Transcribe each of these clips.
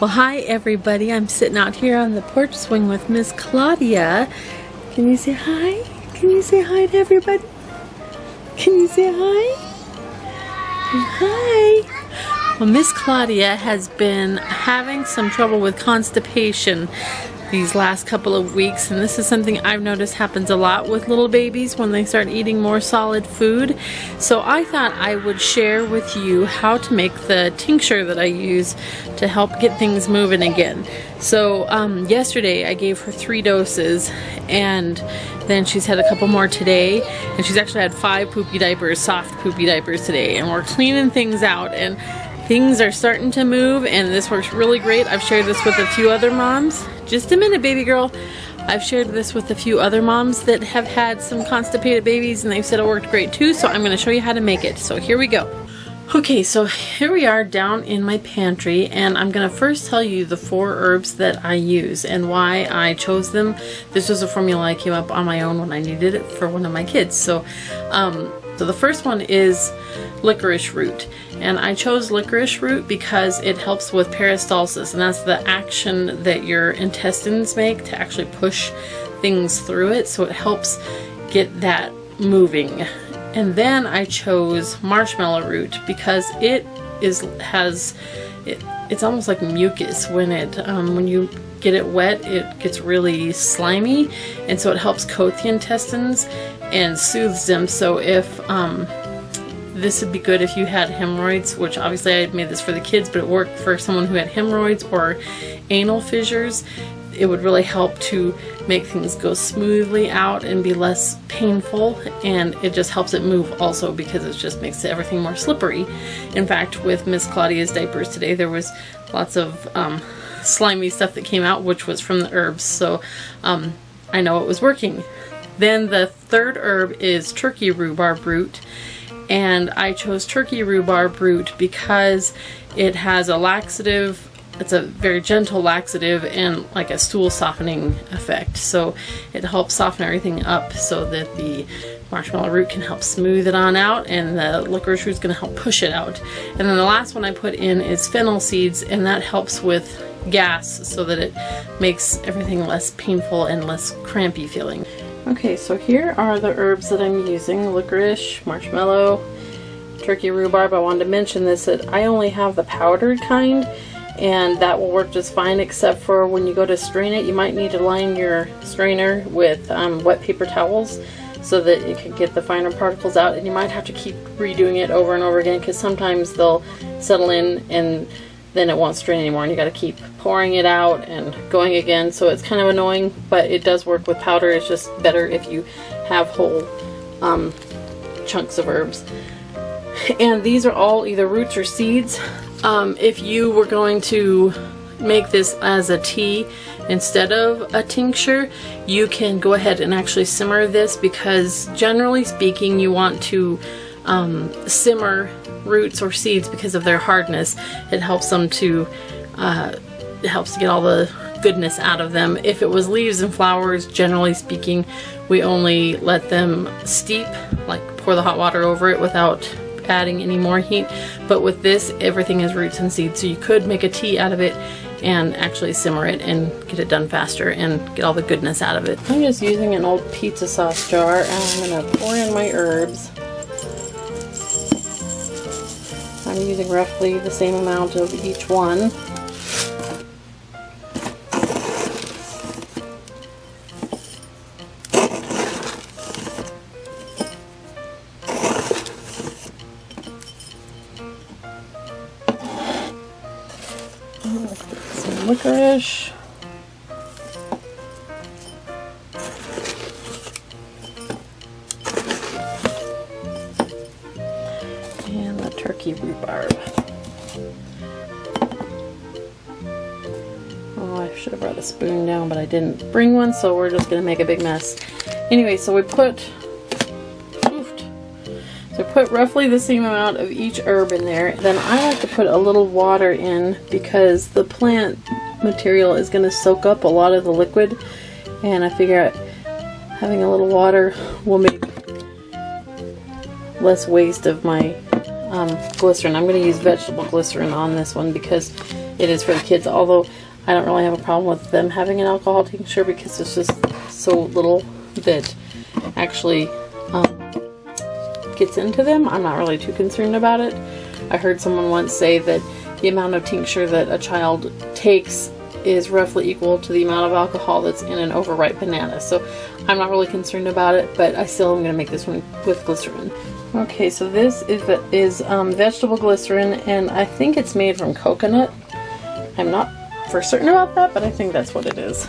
Well, hi everybody. I'm sitting out here on the porch swing with Miss Claudia. Can you say hi? Can you say hi to everybody? Can you say hi? Hi. Well, Miss Claudia has been having some trouble with constipation these last couple of weeks, and this is something I've noticed happens a lot with little babies when they start eating more solid food. So I thought I would share with you how to make the tincture that I use to help get things moving again. So yesterday I gave her 3 doses, and then she's had a couple more today, and she's actually had 5 poopy diapers, soft poopy diapers today, and we're cleaning things out and things are starting to move, and this works really great. I've shared this with a few other moms. Just a minute, baby girl. I've shared this with a few other moms that have had some constipated babies, and they've said it worked great too, so I'm going to show you how to make it. So here we go. Okay, so here we are down in my pantry, and I'm going to first tell you the 4 herbs that I use and why I chose them. This was a formula I came up on my own when I needed it for one of my kids. So the first one is licorice root, and I chose licorice root because it helps with peristalsis, and that's the action that your intestines make to actually push things through it, so it helps get that moving. And then I chose marshmallow root because it's almost like mucus. When you get it wet, it gets really slimy, and so it helps coat the intestines and soothes them. So if this would be good if you had hemorrhoids, which obviously I made this for the kids, but it worked for someone who had hemorrhoids or anal fissures. It would really help to make things go smoothly out and be less painful, and it just helps it move also because it just makes everything more slippery. In fact, with Miss Claudia's diapers today, there was lots of slimy stuff that came out, which was from the herbs, so I know it was working. Then the 3rd herb is turkey rhubarb root, and I chose turkey rhubarb root because it has a laxative. It's a very gentle laxative and like a stool softening effect, so it helps soften everything up so that the marshmallow root can help smooth it on out, and the licorice root is going to help push it out. And then the last one I put in is fennel seeds, and that helps with gas so that it makes everything less painful and less crampy feeling. Okay, so here are the herbs that I'm using: licorice, marshmallow, turkey rhubarb. I wanted to mention this, that I only have the powdered kind, and that will work just fine, except for when you go to strain it, you might need to line your strainer with wet paper towels so that it can get the finer particles out, and you might have to keep redoing it over and over again because sometimes they'll settle in and then it won't strain anymore, and you got to keep pouring it out and going again, so it's kind of annoying, but it does work with powder. It's just better if you have whole chunks of herbs. And these are all either roots or seeds. If you were going to make this as a tea instead of a tincture, you can go ahead and actually simmer this, because generally speaking you want to simmer roots or seeds because of their hardness. It helps them to it helps to get all the goodness out of them. If it was leaves and flowers, generally speaking, we only let them steep, like pour the hot water over it without adding any more heat. But with this, everything is roots and seeds, so you could make a tea out of it and actually simmer it and get it done faster and get all the goodness out of it. I'm just using an old pizza sauce jar, and I'm going to pour in my herbs. I'm using roughly the same amount of each one. Some licorice. And the turkey rhubarb. Oh, I should have brought a spoon down, but I didn't bring one, so we're just going to make a big mess. Anyway, so we put roughly the same amount of each herb in there. Then I like to put a little water in because the plant material is going to soak up a lot of the liquid, and I figure having a little water will make less waste of my glycerin. I'm going to use vegetable glycerin on this one because it is for the kids, although I don't really have a problem with them having an alcohol tincture because it's just so little that actually gets into them. I'm not really too concerned about it. I heard someone once say that the amount of tincture that a child takes is roughly equal to the amount of alcohol that's in an overripe banana. So I'm not really concerned about it, but I still am going to make this one with glycerin. Okay, so this is vegetable glycerin, and I think it's made from coconut. I'm not for certain about that, but I think that's what it is.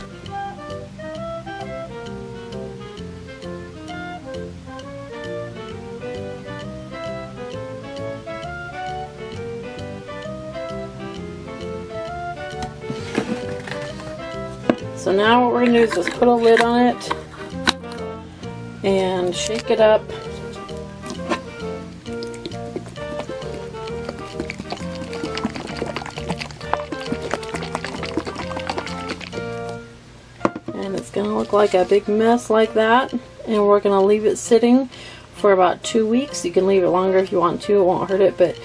So now what we're going to do is just put a lid on it and shake it up. And it's going to look like a big mess like that. And we're going to leave it sitting for about 2 weeks. You can leave it longer if you want to, it won't hurt it, but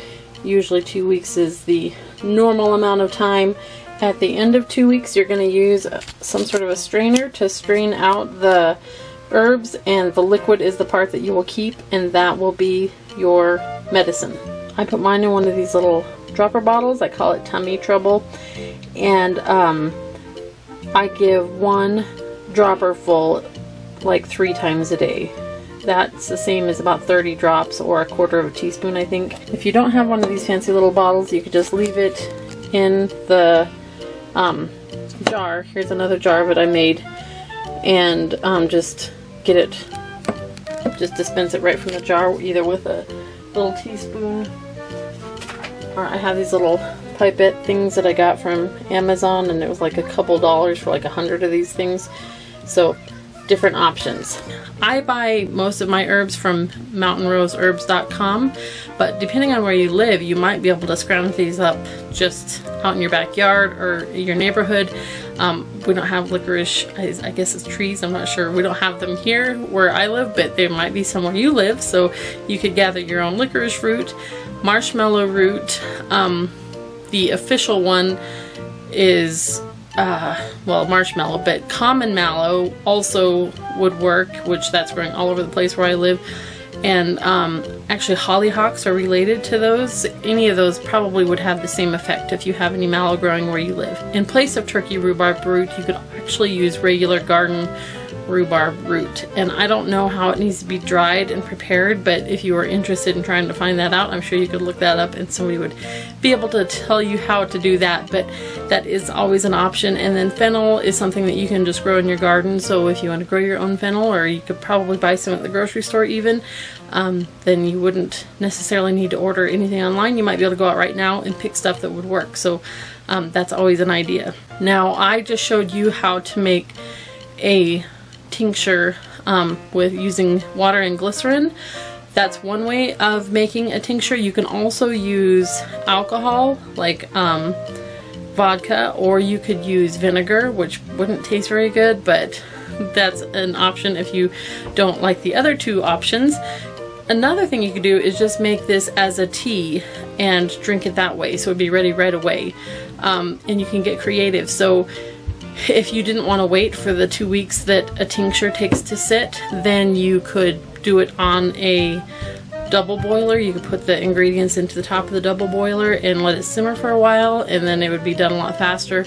usually 2 weeks is the normal amount of time. At the end of 2 weeks, you're going to use some sort of a strainer to strain out the herbs, and the liquid is the part that you will keep, and that will be your medicine. I put mine in one of these little dropper bottles. I call it tummy trouble, and I give 1 dropper full like 3 times a day. That's the same as about 30 drops or 1/4 teaspoon, I think. If you don't have one of these fancy little bottles, you could just leave it in the jar. Here's another jar that I made, and just get it, just dispense it right from the jar, either with a little teaspoon, or I have these little pipette things that I got from Amazon, and it was like a couple dollars for like 100 of these things. So different options. I buy most of my herbs from mountainroseherbs.com, but depending on where you live, you might be able to scrounge these up just out in your backyard or your neighborhood. We don't have licorice, I guess it's trees, I'm not sure. We don't have them here where I live, but there might be somewhere you live, so you could gather your own licorice root, marshmallow root. The official one is well, marshmallow, but common mallow also would work, which that's growing all over the place where I live. And actually hollyhocks are related to those. Any of those probably would have the same effect if you have any mallow growing where you live. In place of turkey rhubarb root, you could actually use regular garden rhubarb root. And I don't know how it needs to be dried and prepared, but if you were interested in trying to find that out, I'm sure you could look that up and somebody would be able to tell you how to do that, but that is always an option. And then fennel is something that you can just grow in your garden, so if you want to grow your own fennel, or you could probably buy some at the grocery store even, then you wouldn't necessarily need to order anything online. You might be able to go out right now and pick stuff that would work, so that's always an idea. Now, I just showed you how to make a tincture with using water and glycerin. That's one way of making a tincture. You can also use alcohol, like vodka, or you could use vinegar, which wouldn't taste very good, but that's an option if you don't like the other two options. Another thing you could do is just make this as a tea and drink it that way, so it'd be ready right away. And you can get creative. So if you didn't want to wait for the 2 weeks that a tincture takes to sit, then you could do it on a double boiler. You could put the ingredients into the top of the double boiler and let it simmer for a while, and then it would be done a lot faster.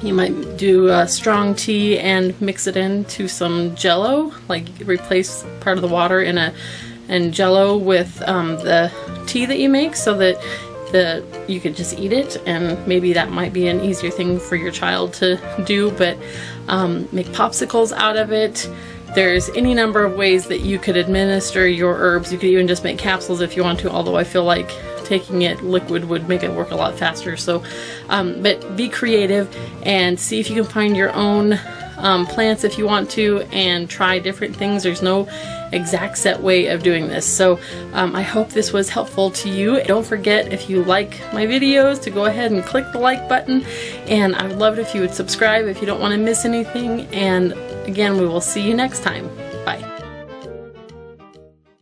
You might do a strong tea and mix it into some jello, like replace part of the water in jello with the tea that you make, so that you could just eat it, and maybe that might be an easier thing for your child to do, but make popsicles out of it. There's any number of ways that you could administer your herbs. You could even just make capsules if you want to, although I feel like taking it liquid would make it work a lot faster. So, but be creative and see if you can find your own plants if you want to, and try different things. There's no exact set way of doing this. So I hope this was helpful to you. Don't forget, if you like my videos, to go ahead and click the like button, and I would love it if you would subscribe if you don't want to miss anything. And again, we will see you next time.